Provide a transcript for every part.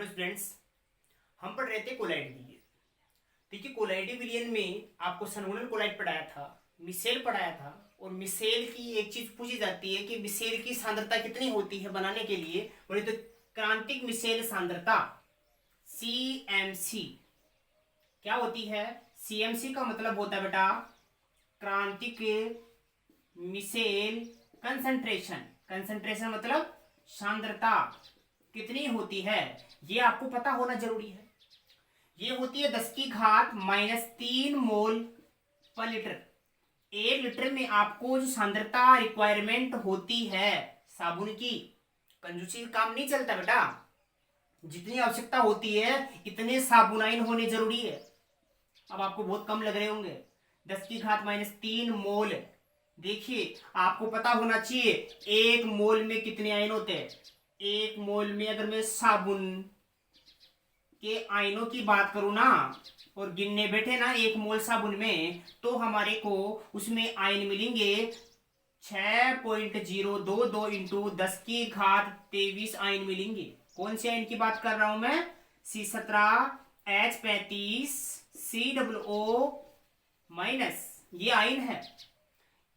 Hello students, हम पढ़ रहे थे कोलाइड विलियन। देखिए, कोलाइडी विलियन में आपको सनगुणन कोलाइड पढ़ाया था, मिसेल पढ़ाया था। और मिसेल की एक चीज पूछी जाती है कि मिसेल की सांद्रता कितनी होती है बनाने के लिए। बोले तो क्रांतिक मिसेल सांद्रता CMC क्या होती है। CMC का मतलब होता है बेटा क्रांतिक मिसेल कंसंट्रेशन। कंसंट्रेशन मतलब सांद्रता कितनी होती है, ये आपको पता होना जरूरी है। ये होती है 10⁻³ मोल पर लीटर। 1 लीटर में आपको जो सांद्रता रिक्वायरमेंट होती है साबुन की, कंजूसी काम नहीं चलता बेटा। जितनी आवश्यकता होती है इतने साबुनाइन होने जरूरी है। अब आपको बहुत कम लग रहे होंगे, 10⁻³ मोल। देखिए, आपको पता होना चाहिए 1 मोल में कितने आयन होते हैं। 1 मोल में अगर मैं साबुन के आयनों की बात करूं ना और गिनने बैठे ना 1 मोल साबुन में, तो हमारे को उसमें आयन मिलेंगे 6.022 इंटू 10⁻23 आयन मिलेंगे। कौन से आयन की बात कर रहा हूं मैं? C17H35 COO-, ये आयन है।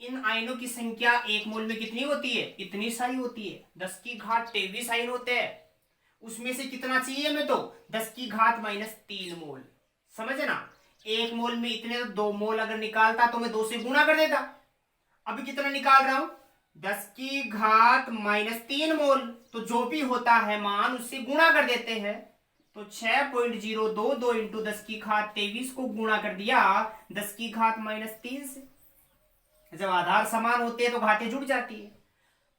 इन आयनों की संख्या 1 मोल में कितनी होती है? इतनी सारी होती है, 10⁻23 आयन होते हैं। उसमें से कितना चाहिए हमें? तो 10⁻³ मोल। समझे ना? 1 मोल में इतने, तो 2 मोल अगर निकालता तो मैं 2 से गुणा कर देता। अभी कितना निकाल रहा हूं? 10⁻³ मोल। तो जो भी होता है मान उससे गुणा कर देते हैं। तो 6.022 इंटू 10⁻23 को गुणा कर दिया 10⁻³ से। जब आधार समान होते हैं तो घातें जुड़ जाती है,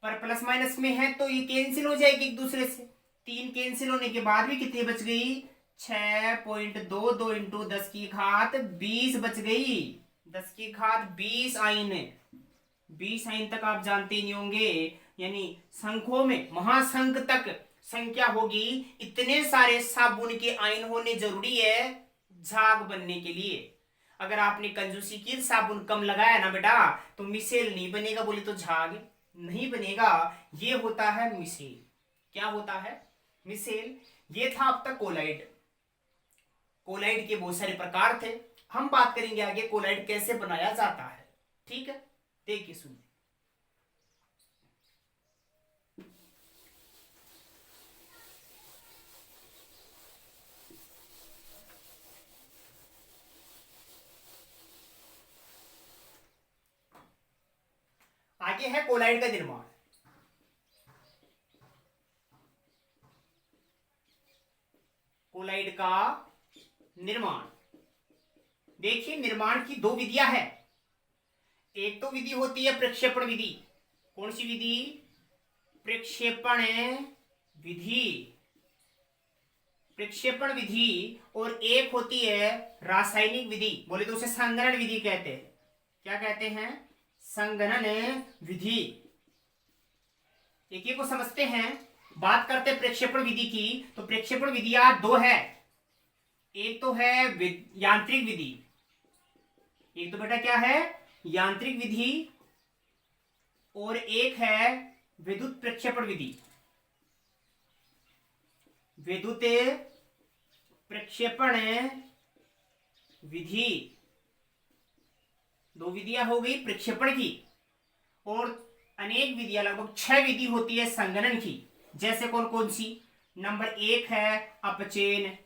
पर प्लस माइनस में है तो ये कैंसिल हो जाएगी एक दूसरे से। 3 कैंसिल होने के बाद भी कितनी बच गई? 6.22 इंटू 10⁻20 बच गई। 10⁻20 आइन। 20 आइन तक आप जानते नहीं होंगे, यानी संख्यों में महासंख्य तक संख्या होगी। इतने सारे साबुन के आयन होने जरूरी है झाग बनने के लिए। अगर आपने कंजूसी की, साबुन कम लगाया ना बेटा, तो मिसेल नहीं बनेगा। बोले तो झाग नहीं बनेगा। ये होता है मिसेल। क्या होता है? मिसेल। ये था अब तक कोलाइड। कोलाइड के बहुत सारे प्रकार थे। हम बात करेंगे आगे कोलाइड कैसे बनाया जाता है। ठीक है, देखिए सुनिए। आगे है कोलाइड का निर्माण। कोलाइड का निर्माण, देखिए निर्माण की 2 विधियां हैं। एक तो विधि होती है प्रक्षेपण विधि। कौन सी विधि? प्रक्षेपण विधि। प्रक्षेपण विधि। और एक होती है रासायनिक विधि। बोले तो उसे संघनन विधि कहते हैं। क्या कहते हैं? संघनन विधि। एक को समझते हैं। बात करते हैं प्रक्षेपण विधि की, तो प्रक्षेपण विधियां 2 है। एक तो है यांत्रिक विधि। एक तो बेटा क्या है? यांत्रिक विधि। और एक है विद्युत प्रक्षेपण विधि। विद्युत प्रक्षेपण विधि। 2 विधियां हो गई प्रक्षेपण की। और अनेक विधियां, लगभग 6 विधि होती है संगणन की। जैसे कौन कौन सी? नंबर 1 है अपचयन।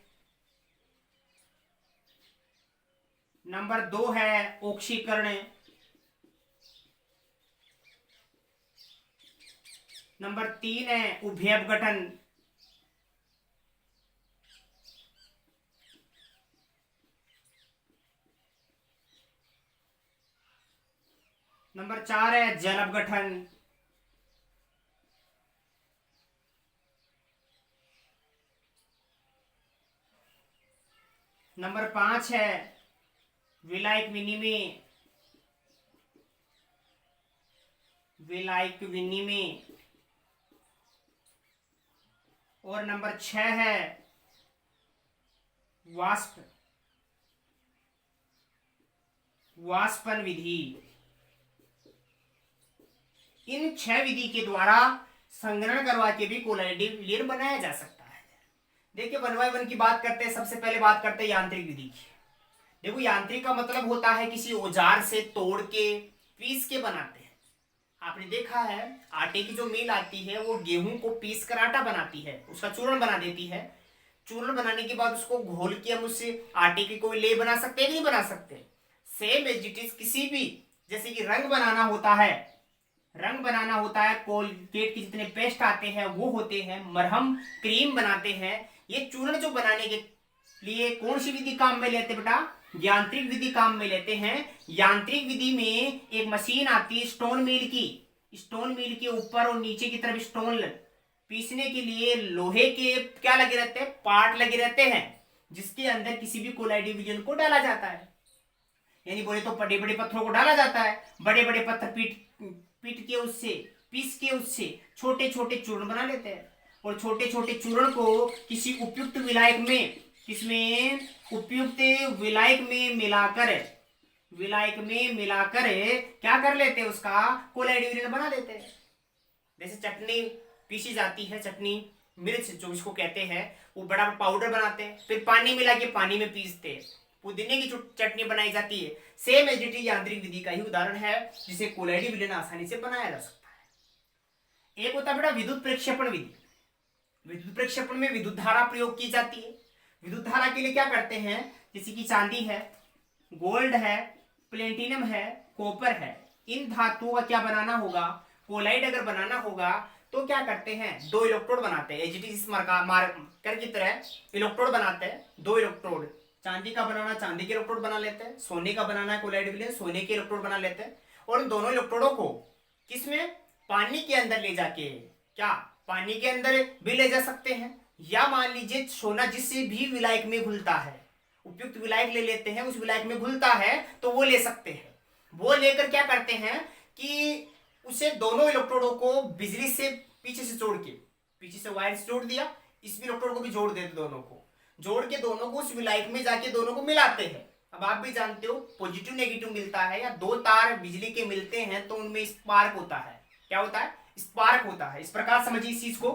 नंबर 2 है ऑक्सीकरण। नंबर 3 है उभयअपघटन। नंबर 4 है जल अपघटन। नंबर 5 है विलायक विनिमय। विलायक विनिमय। और नंबर 6 है वाष्प वाष्पन विधि। इन 6 विधि के द्वारा संग्रहण करवा के भी कोलाइड विलियन बनाया जा सकता है। देखिए 1 बाय 1 की बात करते हैं। सबसे पहले बात करते हैं यांत्रिक विधि की। देखो यांत्रिक का मतलब होता है किसी औजार से तोड़ के पीस के बनाते हैं। आपने देखा है आटे की जो मिल आती है वो गेहूं को पीस कर आटा बनाती है, उसका चूर्ण बना देती है। चूर्ण बनाने के बाद उसको घोल के हम उससे आटे की कोई ले बना सकते हैं कि नहीं बना सकते। सेम एज इट इज किसी भी, जैसे कि रंग बनाना होता है, रंग बनाना होता है, कोलगेट के जितने पेस्ट आते हैं वो होते हैं, मरहम क्रीम बनाते हैं। ये चूर्ण जो बनाने के लिए कौन सी विधि काम में लेते बेटा, यांत्रिक विधि काम में लेते हैं। यांत्रिक विधि में एक मशीन आती है स्टोन मिल की, स्टोन मिल के ऊपर और नीचे की तरफ स्टोन पीसने के लिए लोहे के क्या लगे रहते हैं, पार्ट लगे रहते हैं, जिसके अंदर किसी भी कोलाइड डिवीजन को डाला जाता है। यानी बोले तो बड़े बड़े पत्थरों को डाला जाता है, बड़े बड़े पत्थर पीट पीट के उससे पीस के उससे छोटे छोटे चूर्ण बना लेते हैं, और छोटे छोटे चूर्ण को किसी उपयुक्त विलायक में, किसमें, उपयुक्त विलायक में मिलाकर क्या कर लेते हैं, उसका कोलाइड डिवीजन बना देते हैं। जैसे चटनी पीसी जाती है, चटनी मिर्च जो इसको कहते हैं, वो बड़ा पाउडर बनाते हैं, फिर पानी मिला के पानी में पीसते हैं, पुदीने की चटनी बनाई जाती है। सेम एज इट इज यांत्रिक विधि का ही उदाहरण है, जिसे कोलाइड डिवीजन आसानी से बनाया जा सकता है। एक होता है बेटा विद्युत प्रेक्षेपण विधि। विद्युत प्रेक्षेपण में विद्युत धारा प्रयोग की जाती है। विद्युत धारा के लिए क्या करते हैं, जैसे कि चांदी है, गोल्ड है, प्लेटिनम है, कॉपर है, इन धातुओं का क्या बनाना होगा, कोलाइड अगर बनाना होगा तो क्या करते हैं, दो इलेक्ट्रोड बनाते हैं। इस मार्कर की तरह इलेक्ट्रोड बनाते हैं, दो इलेक्ट्रोड। चांदी का बनाना चांदी के इलेक्ट्रोड बना लेते हैं, सोने का बनाना है कोलाइड डिवीजन, सोने के इलेक्ट्रोड बना लेते हैं। और इन दोनों इलेक्ट्रोडों को किसमें, पानी के अंदर ले जाके, क्या पानी के अंदर भी ले जा सकते हैं, या मान लीजिए सोना जिससे भी विलायक में घुलता है, उपयुक्त विलायक ले लेते हैं, उस विलायक में घुलता है तो वो ले सकते हैं। वो लेकर क्या करते हैं कि उसे दोनों इलेक्ट्रोडों को बिजली से पीछे से जोड़ के, पीछे से वायर से जोड़ दिया, इस इलेक्ट्रोड को भी जोड़ देते, दोनों को जोड़ के दोनों को उस विलायक में जाके दोनों को मिलाते हैं। अब आप भी जानते हो पॉजिटिव नेगेटिव मिलता है, या दो तार बिजली के मिलते हैं तो उनमें स्पार्क होता है। क्या होता है, स्पार्क होता है। इस प्रकार समझिए इस चीज को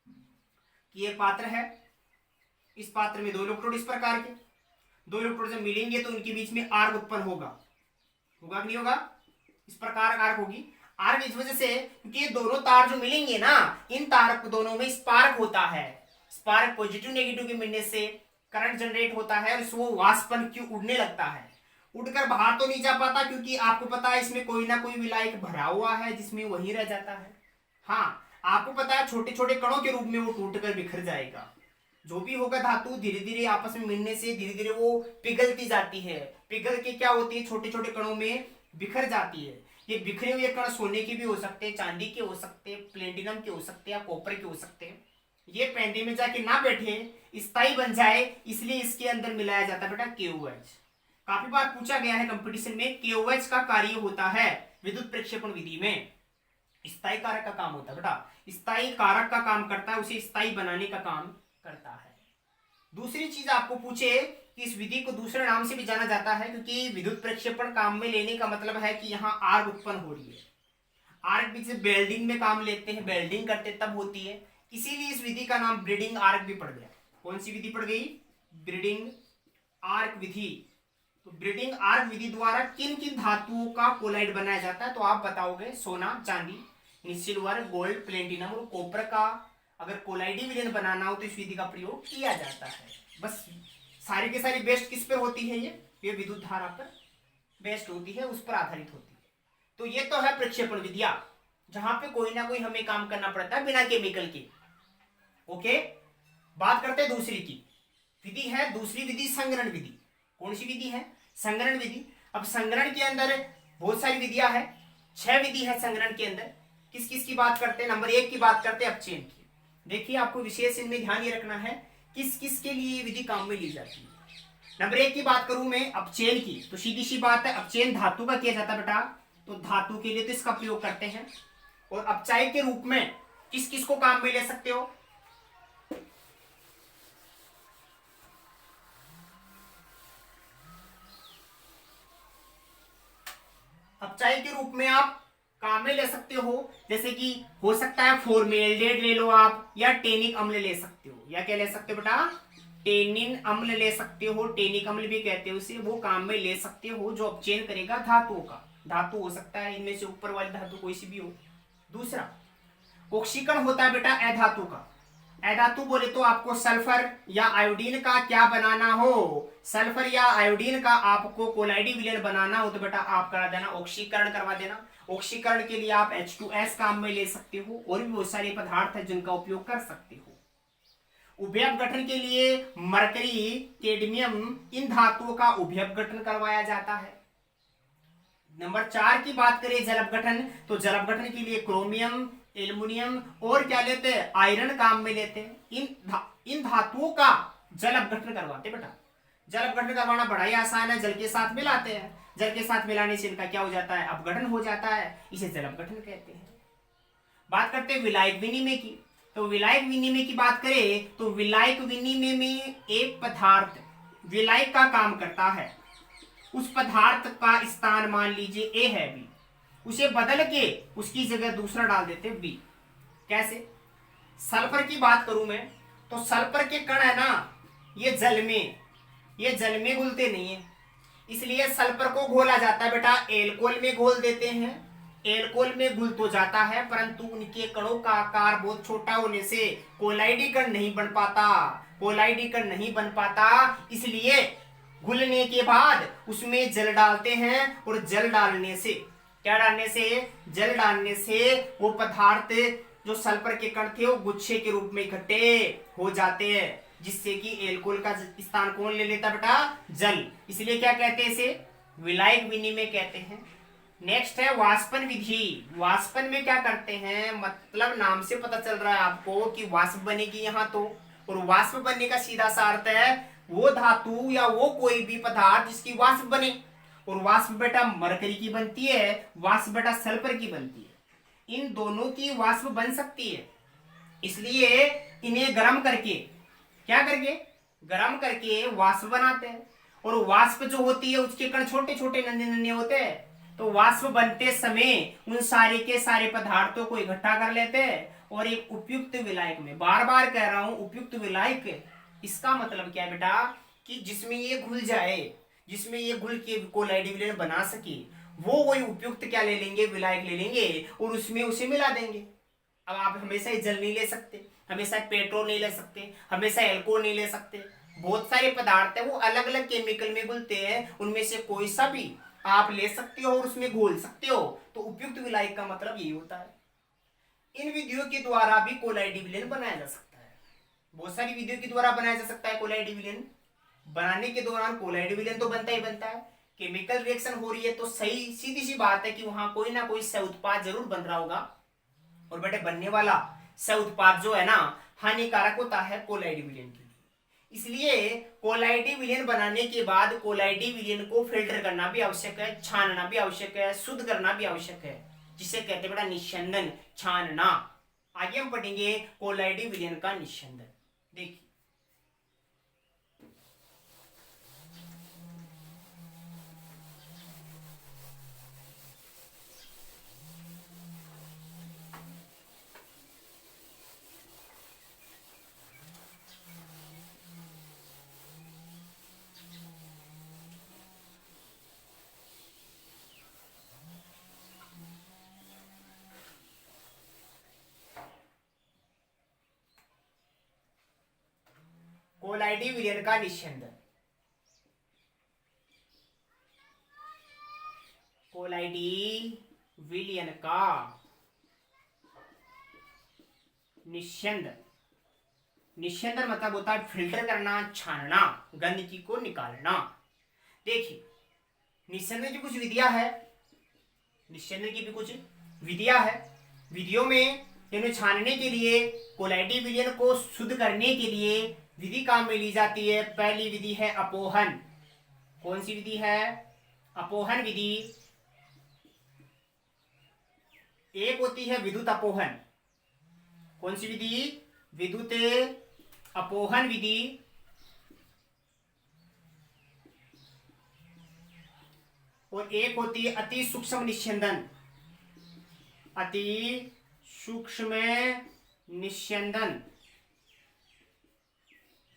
कि एक पात्र है, इस पात्र में दो इलेक्ट्रोड, इस प्रकार के दो इलेक्ट्रोड जब मिलेंगे तो उनके बीच में आर्क उत्पन्न होगा, होगा कि नहीं होगा, इस प्रकार आर्क होगी। आर्क इस वजह से क्योंकि ये दोनों तार जो मिलेंगे ना, इन तार दोनों में स्पार्क होता है। स्पार्क पॉजिटिव नेगेटिव के मिलने से करंट जनरेट होता है, और वो वाष्पन क्यों उड़ने लगता है। उड़कर बाहर तो नहीं जा पाता, क्योंकि आपको पता है इसमें कोई ना कोई विलायक भरा हुआ है जिसमें वही रह जाता है। हाँ, आपको पता है छोटे छोटे कणों के रूप में वो टूटकर बिखर जाएगा। जो भी होगा धातु धीरे धीरे आपस में मिलने से धीरे धीरे वो पिघलती जाती है, पिघल के क्या होती है, छोटे छोटे कणों में बिखर जाती है। ये बिखरे हुए कण सोने के भी हो सकते हैं, चांदी के हो सकते हैं, प्लेटिनम के हो सकते हैं, या कॉपर के हो सकते हैं। ये पेंडे में जाके ना बैठे, स्थायी बन जाए, इसलिए इसके अंदर मिलाया जाता है बेटा KOH। काफी बार पूछा गया है कंपटीशन में, KOH का कार्य होता है विद्युत प्रेक्षेपण विधि में, स्थायी कारक का काम होता है बेटा, स्थायी कारक का काम करता है, उसे स्थायी बनाने का काम करता है। दूसरी चीज आपको पूछे कि इस विधि को दूसरे नाम से भी जाना जाता है, क्योंकि विद्युत प्रक्षेपण काम में लेने का मतलब है कि यहाँ आर्क उत्पन्न हो रही है। आर्क भी जैसे बेल्डिंग में काम लेते हैं, बेल्डिंग करते तब होती है, इसीलिए इस विधि का नाम ब्रीडिंग आर्क भी पड़ गया। कौन सी विधि पड़ गई, ब्रीडिंग आर्क विधि। तो ब्रीडिंग आर्क विधि द्वारा किन किन धातुओं का कोलाइड बनाया जाता है, तो आप बताओगे सोना, चांदी, सिल्वर, गोल्ड, प्लेटिनम और कॉपर का अगर कोलाइड डिवीजन बनाना हो तो इस विधि का प्रयोग किया जाता है। बस सारी के सारी बेस्ट किस पर होती है, ये विद्युत धारा पर बेस्ट होती है, उस पर आधारित होती है। तो ये तो है प्रक्षेपण विधियां, जहां पे कोई ना कोई हमें काम करना पड़ता है बिना केमिकल के। ओके, बात करते हैं दूसरी की। विधि है दूसरी विधि संगरण विधि। कौन सी विधि है, संगरण विधि। अब संगरण के अंदर बहुत सारी विधियां है, 6 विधि है संगरण के अंदर। किस किस की बात करते हैं, नंबर 1 की बात करते हैं अपचयन की। देखिए आपको विशेष इनमें ध्यान ये रखना है किस किस के लिए विधि काम में ली जाती है। नंबर 1 की बात करूं मैं अपचयन की, तो सीधी सी बात है, अपचयन धातु का किया जाता है बेटा, तो धातु के लिए तो इसका प्रयोग करते हैं। और अपचायक के रूप में किस किस को काम में ले सकते हो, अपचायक के रूप में आप काम में ले सकते हो, जैसे कि हो सकता है फॉर्मेल्डेहाइड ले लो आप, या टेनिक अम्ल ले सकते हो, या क्या ले सकते हो बेटा, टेनिन अम्ल ले सकते हो, टेनिक अम्ल भी कहते हो उसे, वो काम में ले सकते हो जो अपचयन करेगा धातुओं का। धातु हो सकता है इनमें से ऊपर वाली धातु कोई सी भी हो। दूसरा ऑक्सीकरण होता है बेटा अधातु का। अधातु बोले तो आपको सल्फर या आयोडीन का क्या बनाना हो, सल्फर या आयोडीन का आपको कोलाइडी विलयन बनाना हो तो बेटा आप करा देना, ऑक्सीकरण करवा देना। ऑक्सीकरण के लिए आप H2S काम में ले सकते हो, और भी बहुत सारे पदार्थ है जिनका उपयोग कर सकते हो। उभयप गठन के लिए मरकरी, कैडमियम, इन धातुओं का उभयप गठन करवाया जाता है। नंबर 4 की बात करें जल अपघटन, तो जल अपघटन के लिए क्रोमियम, एल्युमिनियम और क्या लेते हैं, आयरन काम में लेते हैं। इन धातुओं का जल अपघटन करवाते बेटा। जल अपघटन करवाना बड़ा ही आसान है, जल के साथ मिलाते हैं, जल के साथ मिलाने से इनका क्या हो जाता है, अपघटन हो जाता है, इसे जल अपघटन कहते हैं। बात करते हैं विलायक विनिमय की, तो विलायक विनिमय की बात करें तो विलायक विनिमय में एक पदार्थ विलायक का काम करता है, उस पदार्थ का स्थान मान लीजिए ए है बी, उसे बदल के उसकी जगह दूसरा डाल देते बी। कैसे, सल्फर की बात करूं मैं तो सल्फर के कण है ना, ये जल में घुलते नहीं है, इसलिए सल्फर को घोला जाता है बेटा, एल्कोहल में घोल देते हैं। एल्कोहल में घुल तो जाता है परंतु उनके कणों का आकार बहुत छोटा होने से कोलाइडी कण नहीं बन पाता, कोलाइडी कण नहीं बन पाता, इसलिए घुलने के बाद उसमें जल डालते हैं, और जल डालने से क्या डालने से, जल डालने से वो पदार्थ जो सल्फर के कण थे वो गुच्छे के रूप में इकट्ठे हो जाते हैं, जिससे कि एल्कोहल का स्थान कौन ले लेता बेटा, जल, इसलिए क्या कहते हैं इसे, विलायक विनिमय कहते हैं। नेक्स्ट है वाष्पन विधि। वाष्पन में क्या करते हैं, मतलब नाम से पता चल रहा है आपको कि वाष्प बनेगी यहाँ तो, और वाष्प बनने का सीधा सा अर्थ है वो धातु या वो कोई भी पदार्थ जिसकी वाष्प बने, और वाष्प बेटा मरकरी की बनती है, वाष्प बेटा सल्फर की बनती है, इन दोनों की वाष्प बन सकती है, इसलिए इन्हें गर्म करके क्या करके, गर्म करके वाष्प बनाते हैं, और वाष्प जो होती है उसके कण छोटे छोटे नन्हे नन्हे होते हैं, तो वाष्प बनते समय उन सारे के सारे पदार्थों को इकट्ठा कर लेते हैं और एक उपयुक्त विलायक में, बार बार कह रहा हूं उपयुक्त विलायक, इसका मतलब क्या है बेटा कि जिसमें ये घुल जाए, जिसमें ये घुल के कोलाइडी विलयन बना सके, वो वही उपयुक्त क्या ले लेंगे, विलायक ले लेंगे और उसमें उसे मिला देंगे। अब आप हमेशा ही जल नहीं ले सकते, हमेशा पेट्रोल नहीं ले सकते, हमेशा एल्कोहल नहीं ले सकते, बहुत सारे पदार्थ है वो अलग अलग केमिकल में घुलते हैं, उनमें से कोई सा भी आप ले सकते हो और उसमें घोल सकते हो, तो उपयुक्त विलायक का मतलब यही होता है। इन विधियों के द्वारा भी कोलाइडी विलयन बनाया जा सकता है, बहुत सारी विधियों के द्वारा बनाया जा सकता है कोलाइडी विलयन। बनाने के दौरान कोलाइडी विलयन तो बनता ही बनता है, केमिकल रिएक्शन हो रही है तो सही सीधी सी बात है कि वहां कोई ना कोई सह उत्पाद जरूर बन रहा होगा, और बेटे बनने वाला सह उत्पाद जो है ना हानिकारक होता है कोलाइडी विलयन के लिए, इसलिए कोलाइडी विलयन बनाने के बाद कोलाइडी विलयन को फिल्टर करना भी आवश्यक है, छानना भी आवश्यक है, शुद्ध करना भी आवश्यक है, जिसे कहते हैं बेटा निस्यंदन, छानना। आगे हम पढ़ेंगे कोलाइडी विलयन का निस्यंदन। देखिए कोलाइडी विलयन का निस्यंदन। कोलाइडी विलयन का निस्यंदन, निस्यंदन मतलब होता है फिल्टर करना, छानना, गंदगी को निकालना। देखिए निस्यंदन की कुछ विधियां है, निस्यंदन की भी कुछ विधियां है, विधियों में इन्हें छानने के लिए, कोलाइडी विलयन को शुद्ध करने के लिए विधि काम में ली जाती है। पहली विधि है अपोहन। कौन सी विधि है, अपोहन विधि। एक होती है विद्युत अपोहन। कौन सी विधि, विद्युत अपोहन विधि। और एक होती है अति सूक्ष्म निस्यंदन। अति सूक्ष्म निस्यंदन।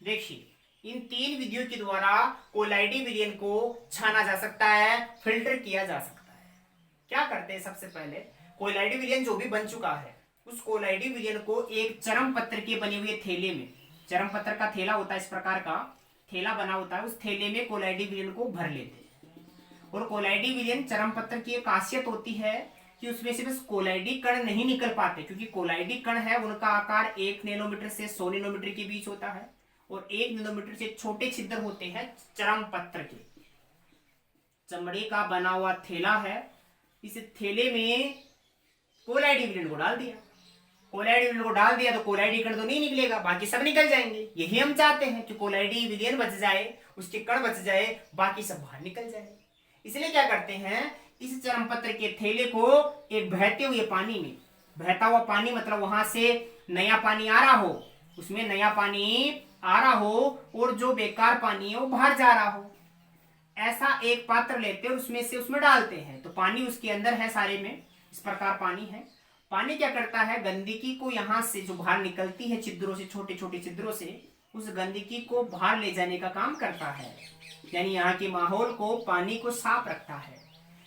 देखिए इन 3 विधियों के द्वारा कोलाइडी विलयन को छाना जा सकता है, फिल्टर किया जा सकता है। क्या करते हैं, सबसे पहले कोलाइडी विलयन जो भी बन चुका है उस कोलाइडी विलयन को एक चरम पत्र के बने हुए थैले में, चरम पत्र का थैला होता है, इस प्रकार का थैला बना होता है, उस थैले में कोलाइडी विलयन को भर लेते हैं। और कोलाइडी विलयन चरम पत्र की एक खासियत होती है कि उसमें से बस कोलाइडी कण नहीं निकल पाते, क्योंकि कोलाइडी कण है उनका आकार 1 नैनोमीटर से 100 नैनोमीटर के बीच होता है और 1 नैनोमीटर से छोटे छिद्र होते हैं चरम पत्र के। चमड़े का बना हुआ थैला है, इस थैले में कोलाइडी विलयन को डाल दिया, कोलाइडी विलयन को डाल दिया तो कोलाइडी कण तो नहीं निकलेगा, बाकी सब निकल जाएंगे। यही हम चाहते हैं कि कोलाइडी विलयन बच जाए, उसके कण बच जाए, बाकी सब बाहर निकल जाए। इसलिए क्या करते हैं, इस चरम पत्र के थैले को एक बहते हुए पानी में, बहता हुआ पानी मतलब वहां से नया पानी आ रहा हो, उसमें नया पानी आ रहा हो और जो बेकार पानी है वो बाहर जा रहा हो, ऐसा एक पात्र लेते हैं और उसमें डालते हैं। तो पानी उसके अंदर है, सारे में इस प्रकार पानी है। पानी क्या करता है, गंदगी को यहाँ से जो बाहर निकलती है छिद्रों से, छोटे छोटे छिद्रों से, उस गंदगी को बाहर ले जाने का काम करता है। यानी यहाँ के माहौल को, पानी को साफ रखता है,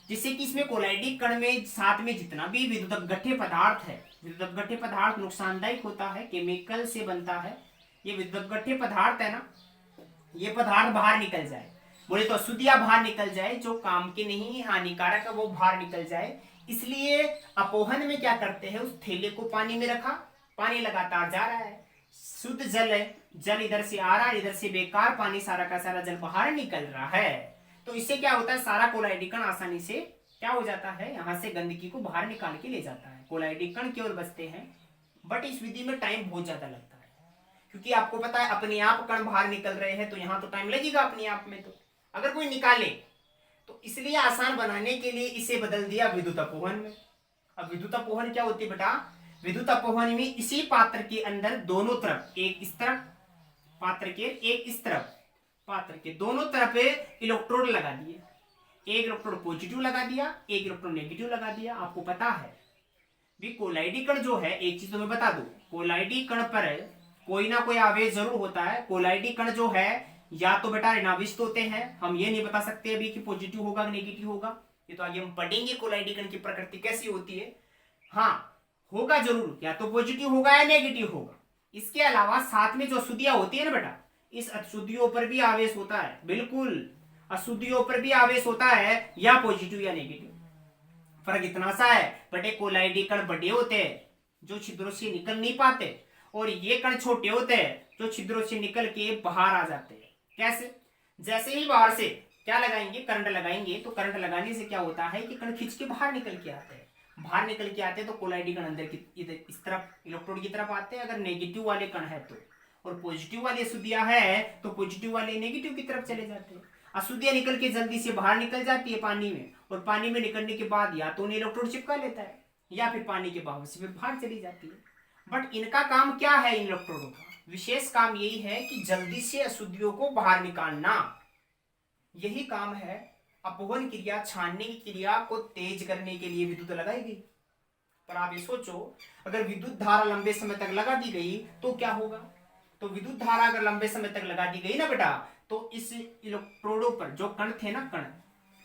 जिससे कि इसमें कोलाइडी कण में साथ में जितना भी विद्युतगठ्य पदार्थ है, विद्युतगठ्य पदार्थ नुकसानदायक होता है, केमिकल से बनता है, ये विद्युतगठ्य पदार्थ है ना, ये पदार्थ बाहर निकल जाए, बोले तो अशुद्धियां बाहर निकल जाए, जो काम के नहीं हानिकारक है वो बाहर निकल जाए। इसलिए अपोहन में क्या करते हैं, उस थैले को पानी में रखा, पानी लगातार जा रहा है, शुद्ध जल है, जल इधर से आ रहा है, इधर से बेकार पानी, सारा का सारा जल बाहर निकल रहा है। तो इससे क्या होता है, सारा कोलाइडी कण आसानी से क्या हो जाता है, यहाँ से गंदगी को बाहर निकाल के ले जाता है, कोलाइडी कण केवल बचते हैं। बट इस विधि में टाइम बहुत ज्यादा लगता है, क्योंकि आपको पता है अपने आप कण बाहर निकल रहे हैं, तो यहाँ तो टाइम लगेगा अपने आप में, तो अगर कोई निकाले तो इसलिए आसान बनाने के लिए इसे बदल दिया विद्युत अपोहन में। अब विद्युत अपोहन क्या होती है बेटा, विद्युत अपोहन में इसी पात्र के अंदर दोनों तरफ, एक इस तरफ पात्र के, एक इस तरफ पात्र के, दोनों तरफ इलेक्ट्रोड लगा दिए, एक इलेक्ट्रोड पॉजिटिव लगा दिया, एक इलेक्ट्रोड नेगेटिव लगा दिया। आपको पता है भी कोलाइडी कण जो है, एक चीज तो मैं बता दूं, कोलाइडी कण पर कोई ना कोई आवेश जरूर होता है। कोलाइडी कण जो है या तो बेटा ऋणाविष्ट होते हैं, हम ये नहीं बता सकते अभी कि पॉजिटिव होगा कि नेगेटिव होगा, ये तो आगे हम पढ़ेंगे कोलाइडी कण की प्रकृति कैसी होती है। हाँ होगा जरूर, या तो पॉजिटिव होगा या नेगेटिव होगा। इसके अलावा साथ में जो अशुद्धियां होती है ना बेटा, इस अशुद्धियों पर भी आवेश होता है, बिल्कुल अशुद्धियों पर भी आवेश होता है, या पॉजिटिव या नेगेटिव। फर्क इतना सा है, बटे कोलाइडी कण बड़े होते हैं जो छिद्रों से निकल नहीं पाते, और ये कण छोटे होते हैं जो छिद्रों से निकल के बाहर आ जाते हैं। कैसे, जैसे ही बाहर से क्या लगाएंगे, करंट लगाएंगे, तो करंट लगाने से क्या होता है कि कण खींच के बाहर निकल के आते हैं, बाहर निकल के आते हैं तो कोलाइडी कण अंदर की इधर इस तरफ इलेक्ट्रोड की तरफ आते हैं, अगर नेगेटिव वाले कण है तो, और पॉजिटिव वाली अशुद्धियां है तो पॉजिटिव वाले नेगेटिव की तरफ चले जाते हैं। अशुद्धियां निकल के जल्दी से बाहर निकल जाती है पानी में, और पानी में निकलने के बाद या तो उन्हें इलेक्ट्रोड चिपका लेता है, या फिर पानी के बहाव से बाहर चली जाती है। बट इनका काम क्या है, इन इलेक्ट्रोडों का विशेष काम यही है कि जल्दी से अशुद्धियों को बाहर निकालना, यही काम है। अपोहन क्रिया, छानने की क्रिया को तेज करने के लिए विद्युत लगाई गई। पर आप ये सोचो, अगर विद्युत धारा लंबे समय तक लगा दी गई तो क्या होगा, तो विद्युत धारा अगर लंबे समय तक लगा दी गई ना बेटा, तो इस इलेक्ट्रोडों पर जो कण थे ना, कण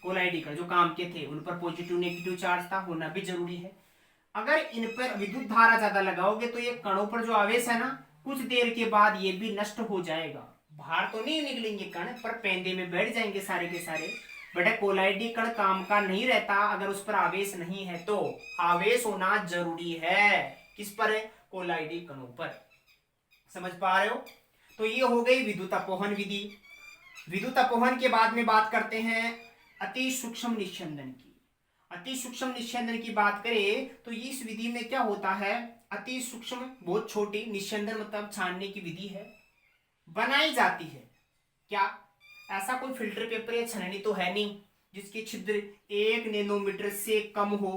कोलाइडी कण जो काम के थे, उन पर पॉजिटिव नेगेटिव चार्ज था, होना भी जरूरी है। अगर इन पर विद्युत धारा ज्यादा लगाओगे तो ये कणों पर जो आवेश है ना, कुछ देर के बाद ये भी नष्ट हो जाएगा, बाहर तो नहीं निकलेंगे कण, पर पेंदे में बैठ जाएंगे सारे के सारे। बेटा कोलाइडी कण काम का नहीं रहता अगर उस पर आवेश नहीं है, तो आवेश होना जरूरी है। किस पर है, कोलाइडी कणों पर। समझ पा रहे हो, तो ये हो गई विद्युत अपोहन विधि। विद्युत अपोहन के बाद में बात करते हैं अति सूक्ष्म निस्यंदन की। अति सूक्ष्म निस्यंदन की बात करें तो इस विधि में क्या होता है, अति सूक्ष्म बहुत छोटी, निस्यंदन मतलब छानने की विधि है, बनाई जाती है। क्या ऐसा कोई फिल्टर पेपर या छलनी तो है नहीं जिसके छिद्र 1 नैनोमीटर से कम हो,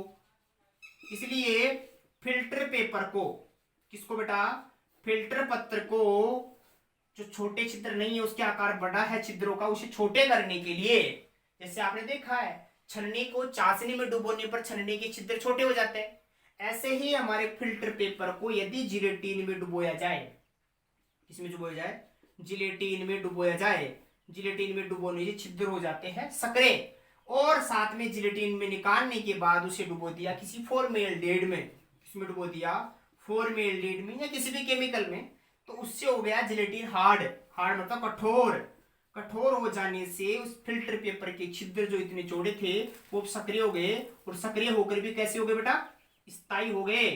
इसलिए फिल्टर पेपर को, किसको बेटा, फिल्टर पत्र को, जो छोटे छिद्र नहीं है उसके आकार बड़ा है छिद्रों का, उसे छोटे करने के लिए, जैसे आपने देखा है छलनी को चाशनी में डुबोने पर छलनी के छिद्र छोटे हो जाते हैं, ऐसे ही हमारे फिल्टर पेपर को यदि जिलेटिन में डुबोया जाए, किसमें डुबोया जाए, जिलेटिन में डुबोया जाए, जिलेटिन में डुबोने से छिद्र हो जाते हैं सकरे, और साथ में जिलेटिन में निकालने के बाद उसे डुबो दिया किसी फॉर्मेल्डिहाइड में, किसमें डुबो दिया, फॉर्मेल्डिहाइड में या किसी भी केमिकल में, तो उससे हो गया जिलेटिन हार्ड, हार्ड मतलब कठोर, कठोर हो जाने से उस फिल्टर पेपर के छिद्र जो इतने चौड़े थे वो सक्रिय हो गए, और सक्रिय होकर भी कैसे हो गए बेटा, स्थायी हो गए,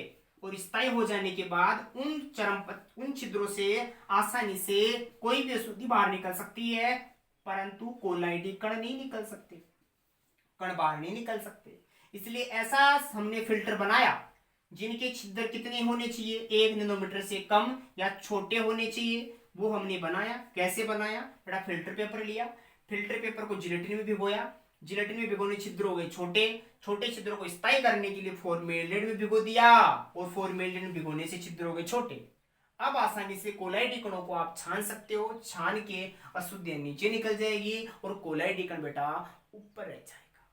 और स्थायी हो जाने के बाद उन छिद्रों से आसानी से कोई भी अशुद्धि बाहर निकल सकती है, परंतु कोलाइडी कण नहीं निकल सकते, कण बाहर नहीं निकल सकते। इसलिए ऐसा हमने फिल्टर बनाया जिनके छिद्र कितने होने चाहिए, 1 नैनोमीटर से कम या छोटे होने चाहिए, वो हमने बनाया। कैसे बनाया बेटा, फिल्टर पेपर लिया, फिल्टर पेपर को जिलेटिन में भिगोया, जिलेटिन में भिगोने छिद्र हो गए छोटे, छोटे छिद्रों को स्थायी करने के लिए फॉर्मेल्डिहाइड में भिगो दिया, और फॉर्मेल्डिहाइड में भिगोने से छिद्र हो गए छोटे। अब आसानी से कोलाइडी कणों को आप छान सकते हो, छान के अशुद्धियां नीचे निकल जाएगी और कोलाइडी कण बेटा ऊपर रह जाएगा।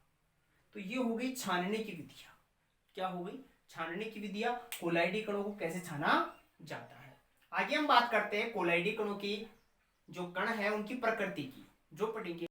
तो ये हो गई छानने की विधियां। क्या हो गई, छानने की विधियां, कोलाइडी कणों को कैसे छाना जाता है। आगे हम बात करते हैं कोलाइडी कणों की, जो कण है उनकी प्रकृति की, जो पढ़ेंगे।